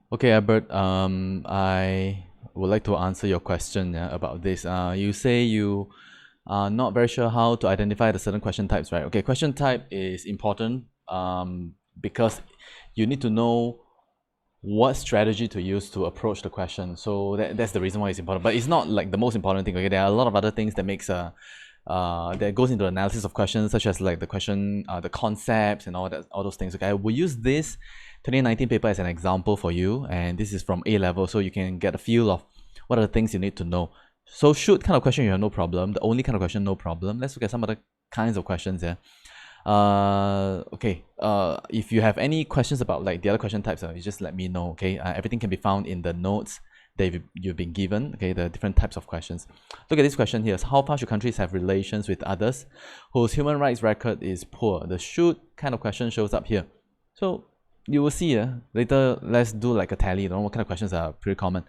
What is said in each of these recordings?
Okay, Albert, I would like to answer your question, yeah, about this. You say you are not very sure how to identify the certain question types, right? Okay, question type is important because you need to know what strategy to use to approach the question. So that's the reason why it's important. But it's not like the most important thing. Okay, there are a lot of other things that makes that goes into the analysis of questions, such as like the question, the concepts, and all those things. Okay, I will use this 2019 paper as an example for you, and this is from A level, so you can get a feel of what are the things you need to know. So should kind of question you have no problem. The only kind of question, no problem. Let's look at some other kinds of questions here. Okay. If you have any questions about like the other question types, you just let me know. Okay. Everything can be found in the notes that you've been given. Okay, the different types of questions. Look at this question here. How far should countries have relations with others whose human rights record is poor? The should kind of question shows up here. So you will see later. Let's do like a tally. You know what kind of questions are pretty common.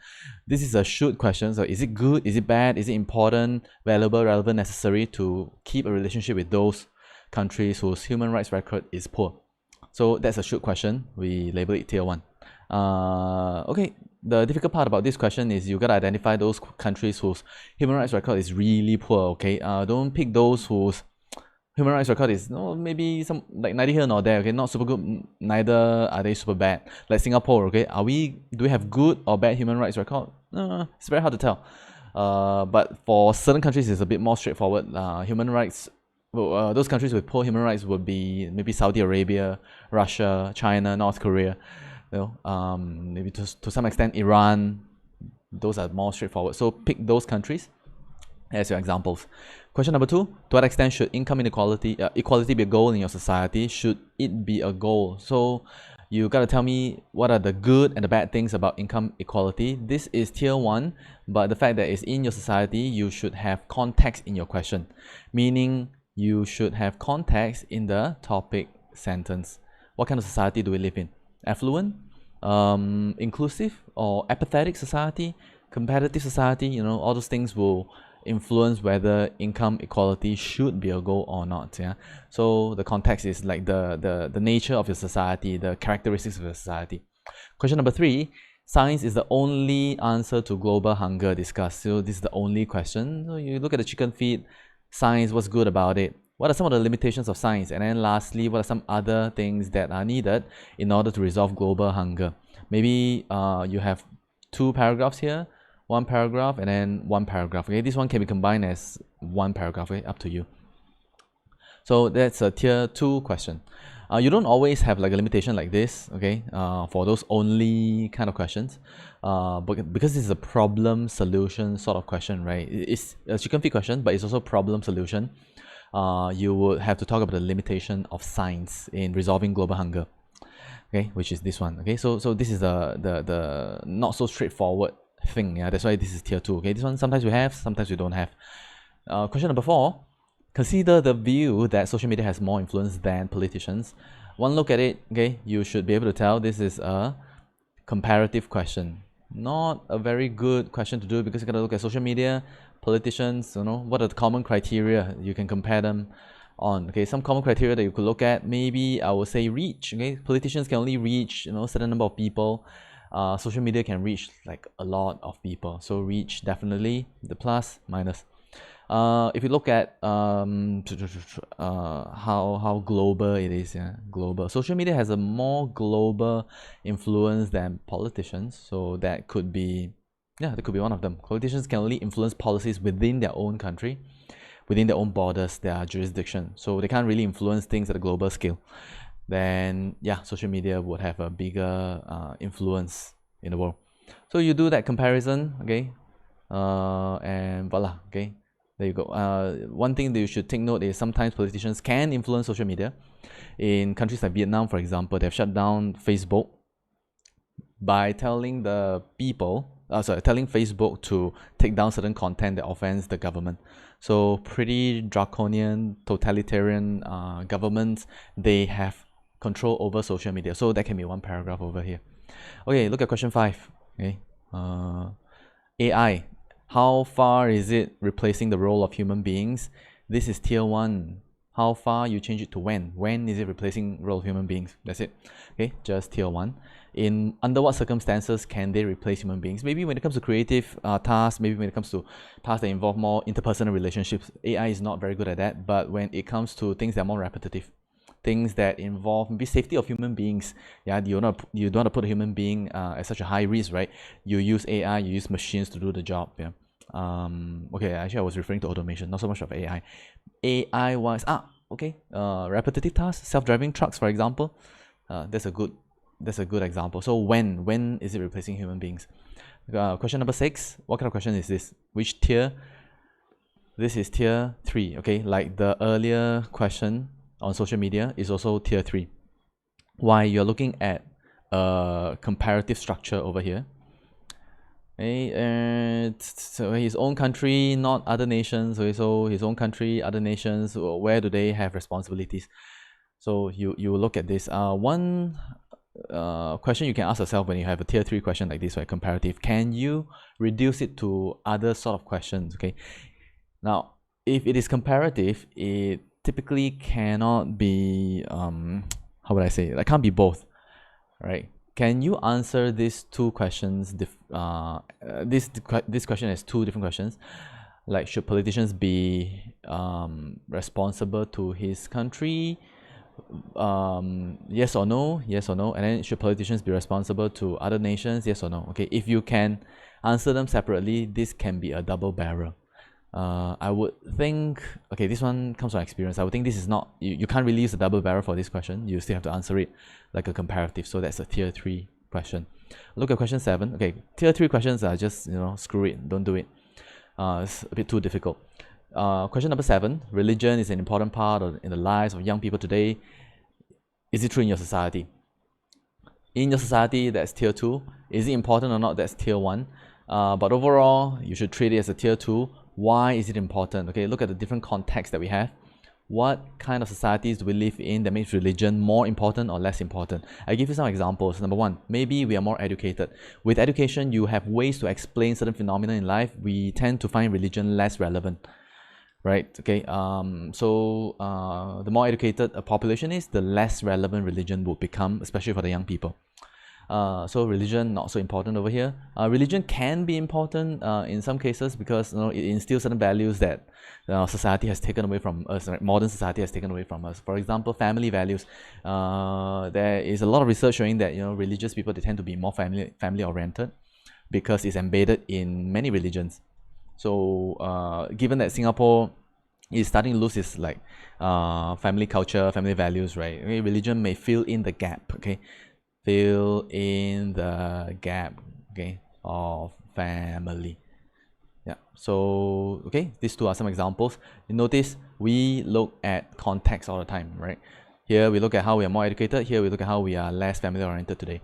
This is a should question. So is it good? Is it bad? Is it important, valuable, relevant, necessary to keep a relationship with those countries whose human rights record is poor? So that's a should question. We label it tier 1. Okay, the difficult part about this question is you gotta identify those countries whose human rights record is really poor. Okay, don't pick those whose human rights record is maybe some like neither here nor there. Okay, not super good, neither are they super bad. Like Singapore. Okay, do we have good or bad human rights record? It's very hard to tell. But for certain countries, it's a bit more straightforward. Human rights. Those countries with poor human rights would be maybe Saudi Arabia, Russia, China, North Korea. Maybe to some extent Iran. Those are more straightforward. So pick those countries as your examples. Question number 2: to what extent should income inequality equality be a goal in your society? Should it be a goal? So you gotta tell me what are the good and the bad things about income equality. This is tier 1, but the fact that it's in your society, you should have context in your question, meaning you should have context in the topic sentence. What kind of society do we live in? Affluent, inclusive, or apathetic society, competitive society? All those things will influence whether income equality should be a goal or not. Yeah. So the context is like the nature of your society, the characteristics of your society. Question number 3: science is the only answer to global hunger discussed. So this is the only question. So you look at the chicken feed. Science, what's good about it? What are some of the limitations of science? And then lastly, what are some other things that are needed in order to resolve global hunger? Maybe you have 2 paragraphs here, 1 paragraph, and then 1 paragraph. Okay, this one can be combined as 1 paragraph. Okay, up to you. So that's a tier 2 question. You don't always have like a limitation like this, okay, for those only kind of questions, but because this is a problem solution sort of question, right? It's a chicken feed question, but it's also problem solution. You would have to talk about the limitation of science in resolving global hunger, okay, which is this one. Okay, so this is the not so straightforward thing. Yeah, that's why this is tier 2. Okay, this one sometimes we have, sometimes we don't have. Question number 4: consider the view that social media has more influence than politicians. One look at it, okay, you should be able to tell this is a comparative question. Not a very good question to do because you gotta look at social media, politicians, what are the common criteria you can compare them on. Okay, some common criteria that you could look at, maybe I would say reach. Okay, politicians can only reach a certain number of people. Social media can reach like a lot of people. So reach, definitely the plus, minus. If you look at how global it is, yeah, global. Social media has a more global influence than politicians, so that could be, that could be one of them. Politicians can only influence policies within their own country, within their own borders, their jurisdiction, so they can't really influence things at a global scale. Then, social media would have a bigger influence in the world. So you do that comparison, okay, and voila, okay. There you go. One thing that you should take note is sometimes politicians can influence social media. In countries like Vietnam, for example, they've shut down Facebook by telling telling Facebook to take down certain content that offends the government. So pretty draconian, totalitarian governments, they have control over social media. So that can be 1 paragraph over here. Okay, look at question 5. Okay, AI. How far is it replacing the role of human beings? This is tier 1. how far you change it to when is it replacing role of human beings. That's it. Okay, just tier 1. In under what circumstances can they replace human beings? Maybe when it comes to creative tasks, maybe when it comes to tasks that involve more interpersonal relationships, AI is not very good at that. But when it comes to things that are more repetitive, things that involve maybe safety of human beings, yeah, you don't want to put a human being at such a high risk, right? You use AI, you use machines to do the job. Yeah. Okay, actually I was referring to automation, not so much of AI. AI wise, repetitive tasks, self-driving trucks, for example. That's a good example. So when is it replacing human beings? Question number 6. What kind of question is this? Which tier? This is tier 3. Okay, like the earlier question on social media is also tier 3. Why? You're looking at a comparative structure over here. Okay, so his own country, not other nations. Okay, so his own country, other nations, where do they have responsibilities? So you look at this. One question you can ask yourself when you have a tier 3 question like this, right? Comparative. Can you reduce it to other sort of questions? Okay. Now, if it is comparative, it typically cannot be how would I say it? It can't be both, right? Can you answer these two questions? This question has two different questions. Like, should politicians be responsible to his country? Yes or no? Yes or no? And then, should politicians be responsible to other nations? Yes or no? Okay, if you can answer them separately, this can be a double barrel. I would think, okay, this one comes from experience. I would think this is not, you can't really use a double barrel for this question. You still have to answer it like a comparative. So that's a tier 3 question. Look at question 7. Okay, tier 3 questions are just, screw it, don't do it. It's a bit too difficult. Question number 7. Religion is an important part in the lives of young people today. Is it true in your society? In your society, that's tier 2. Is it important or not? That's tier 1. But overall, you should treat it as a tier 2. Why is it important? Okay, look at the different contexts that we have. What kind of societies do we live in that makes religion more important or less important? I give you some examples. Number 1, maybe we are more educated. With education, you have ways to explain certain phenomena in life. We tend to find religion less relevant, right? Okay, the more educated a population is, the less relevant religion will become, especially for the young people. So religion not so important over here. Religion can be important in some cases because it instills certain values that society has taken away from us. Right? Modern society has taken away from us. For example, family values. There is a lot of research showing that religious people, they tend to be more family oriented because it's embedded in many religions. So given that Singapore is starting to lose its family culture, family values, right? Okay, religion may fill in the gap. Okay. Fill in the gap, okay, of family. Yeah, so, okay, these two are some examples. You notice we look at context all the time, right? Here we look at how we are more educated. Here we look at how we are less family oriented today.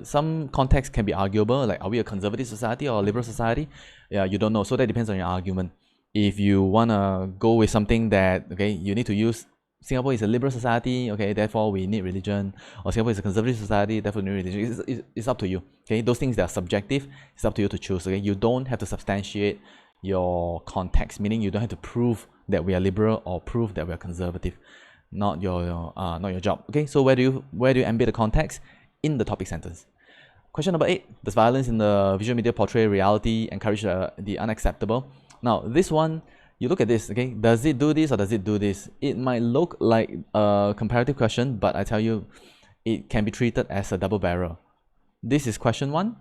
Some context can be arguable, like are we a conservative society or a liberal society? Yeah, you don't know, so that depends on your argument. If you want to go with something that, okay, you need to use Singapore is a liberal society, okay, therefore we need religion, or Singapore is a conservative society, therefore we need religion. It's up to you, okay? Those things that are subjective, it's up to you to choose, okay? You don't have to substantiate your context, meaning you don't have to prove that we are liberal or prove that we are conservative. Not your job, okay? So where do you embed the context? In the topic sentence. Question number 8, does violence in the visual media portray reality, encourage the unacceptable? Now, this one, you look at this, okay? Does it do this or does it do this? It might look like a comparative question, but I tell you, it can be treated as a double barrel. This is question 1.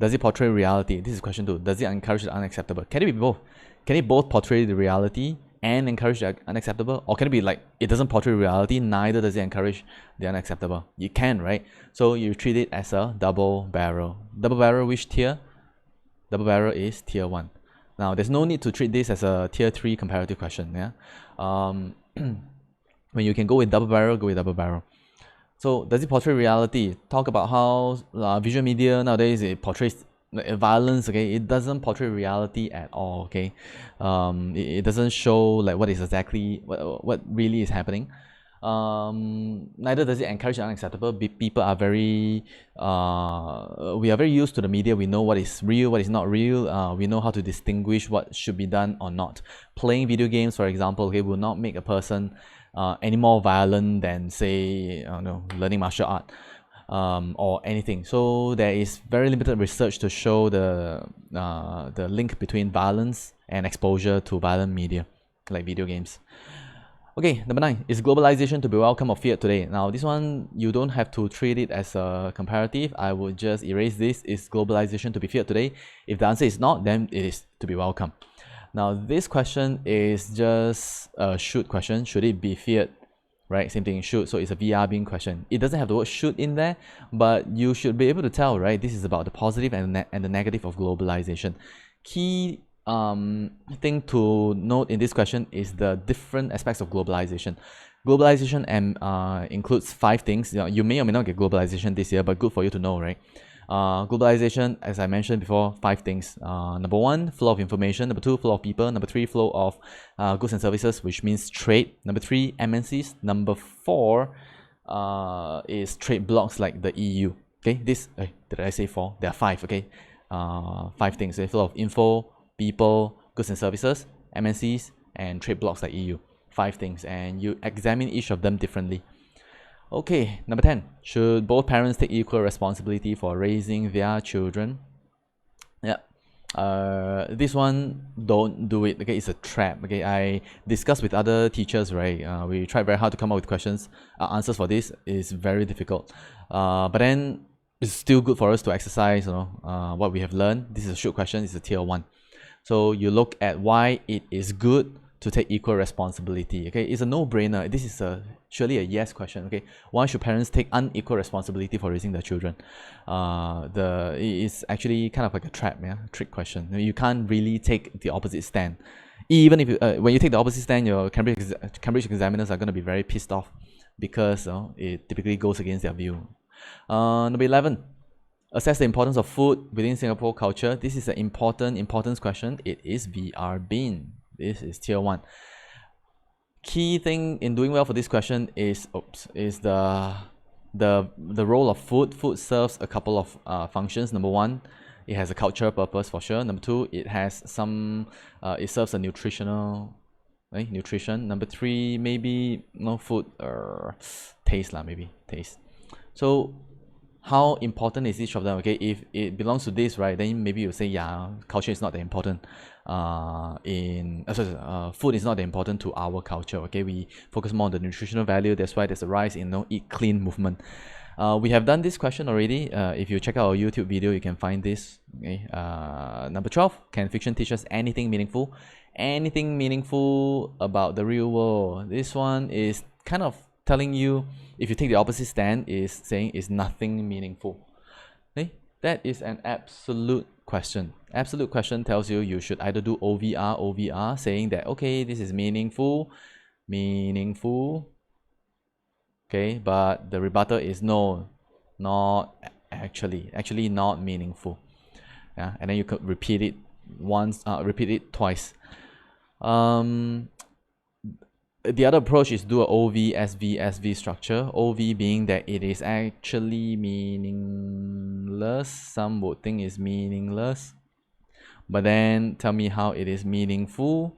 Does it portray reality? This is question 2. Does it encourage the unacceptable? Can it be both? Can it both portray the reality and encourage the unacceptable? Or can it be like, it doesn't portray reality, neither does it encourage the unacceptable? You can, right? So you treat it as a double barrel. Double barrel, which tier? Double barrel is tier 1. Now, there's no need to treat this as a tier 3 comparative question. Yeah, when you can go with double barrel, go with double barrel. So, does it portray reality? Talk about how visual media nowadays, it portrays violence. Okay, it doesn't portray reality at all. Okay, it doesn't show like what is exactly what really is happening. Neither does it encourage the unacceptable. People are very, we are very used to the media. We know what is real, what is not real. We know how to distinguish what should be done or not. Playing video games, for example, okay, will not make a person any more violent than, say, learning martial art. Or anything. So there is very limited research to show the link between violence and exposure to violent media, like video games. Okay, number 9. Is globalization to be welcome or feared today? Now, this one, you don't have to treat it as a comparative. I would just erase this. Is globalization to be feared today? If the answer is not, then it is to be welcome. Now, this question is just a should question. Should it be feared? Right, same thing, should. So it's a VR being question. It doesn't have the word should in there, but you should be able to tell, right? This is about the positive and the negative of globalization. Key thing to note in this question is the different aspects of globalization. Globalization includes 5 things. You may or may not get globalization this year, but good for you to know, right? Globalization, as I mentioned before, 5 things. Number 1, flow of information. Number 2, flow of people. Number 3, flow of goods and services, which means trade. Number 3, MNCs. Number 4 is trade blocs like the EU. Okay, did I say 4? There are 5. Okay, 5 things. Flow of info, people, goods and services, MNCs, and trade blocs like EU. 5 things, and you examine each of them differently. Okay, number 10. Should both parents take equal responsibility for raising their children? Yeah. This one, don't do it. Okay, it's a trap. Okay, I discussed with other teachers, right? We tried very hard to come up with questions. Answers for this is very difficult. But then it's still good for us to exercise, what we have learned. This is a should question. It's a tier 1. So you look at why it is good to take equal responsibility. Okay, it's a no-brainer. This is surely a yes question. Okay, why should parents take unequal responsibility for raising their children? It's actually kind of like a trap, trick question. You can't really take the opposite stand. Even if when you take the opposite stand, your Cambridge examiners are going to be very pissed off because it typically goes against their view. Number 11. Assess the importance of food within Singapore culture. This is an importance question. It is VR bin. This is tier 1. Key thing in doing well for this question is the role of food. Food serves a couple of functions. Number 1, it has a cultural purpose for sure. Number 2, it has it serves a nutrition. Number 3, maybe food taste maybe taste. So how important is each of them? Okay, if it belongs to this, right, then maybe you say, yeah, culture is not that important. Food is not that important to our culture. Okay, we focus more on the nutritional value. That's why there's a rise in eat clean movement. We have done this question already. If you check out our YouTube video, you can find this. Okay. Number 12. Can fiction teach us anything meaningful? Anything meaningful about the real world? This one is kind of telling you, if you take the opposite stand, is saying is nothing meaningful. Okay? That is an absolute question. Absolute question tells you should either do OVR, saying that, okay, this is meaningful. Okay, but the rebuttal is no, not actually not meaningful. Yeah, and then you could repeat it twice. The other approach is do a OV, SV, SV structure. OV being that it is actually meaningless. Some would think it's meaningless. But then tell me how it is meaningful.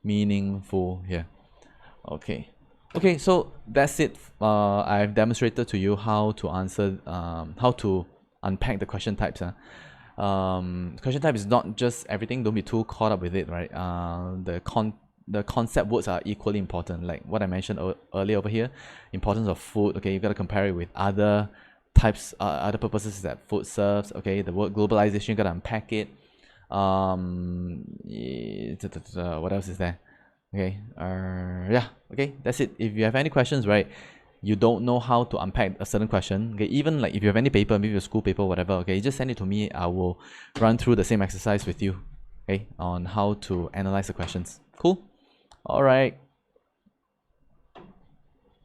Meaningful here. Okay. Okay, so that's it. I've demonstrated to you how to answer, how to unpack the question types. Question type is not just everything. Don't be too caught up with it, right? The concept words are equally important, like what I mentioned earlier over here. Importance of food. Okay, you got to compare it with other types, other purposes that food serves. Okay, the word globalization, you got to unpack it. What else is there? Okay, yeah, okay, that's it. If you have any questions, right, you don't know how to unpack a certain question, okay, even like if you have any paper, maybe a school paper, whatever, okay, just send it to me. I will run through the same exercise with you, okay, on how to analyze the questions. Cool. All right.